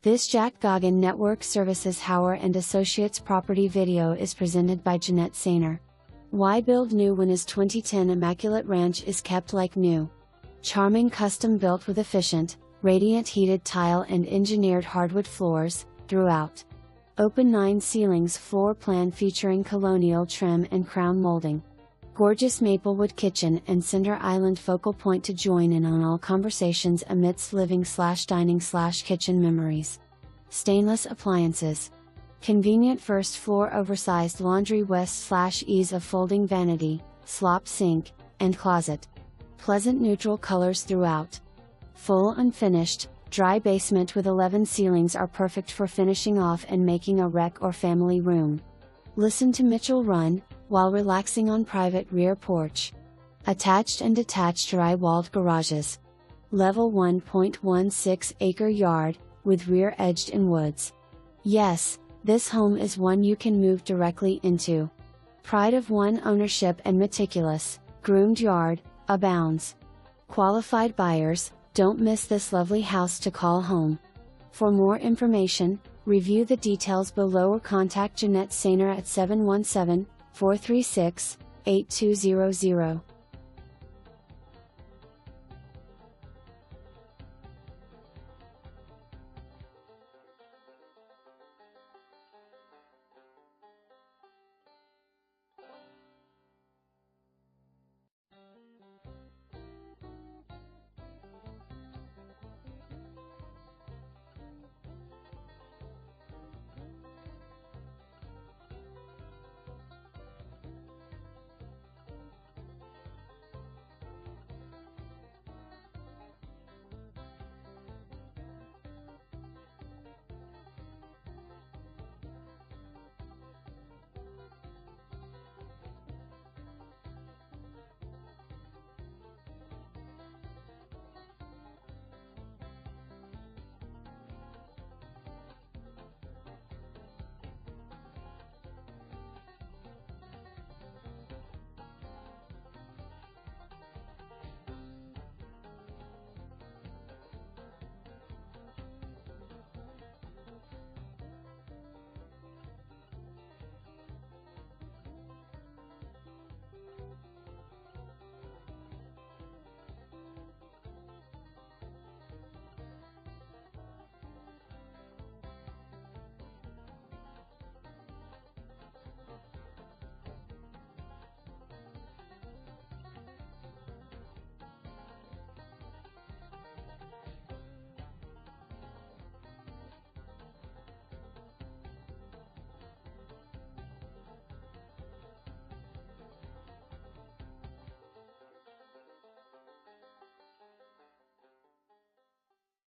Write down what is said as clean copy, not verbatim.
This Gaughen Network Services Hauer and Associates property video is presented by Jeanette Sainer. Why build new when his 2010 Immaculate Ranch is kept like new? Charming custom built with efficient, radiant heated tile and engineered hardwood floors, throughout. Open 9 ceilings floor plan featuring colonial trim and crown molding. Gorgeous maplewood kitchen and center island focal point to join in on all conversations amidst living/dining/kitchen memories. Stainless appliances. Convenient first floor oversized laundry west/ease of folding vanity, slop sink, and closet. Pleasant neutral colors throughout. Full unfinished, dry basement with 11 ceilings are perfect for finishing off and making a rec or family room. Listen to Mitchell run, while relaxing on private rear porch. Attached and detached dry-walled garages. Level 1.16 acre yard, with rear edged in woods. Yes, this home is one you can move directly into. Pride of one ownership and meticulous, groomed yard, abounds. Qualified buyers, don't miss this lovely house to call home. For more information, review the details below or contact Jeanette Sainer at 717-436-8200.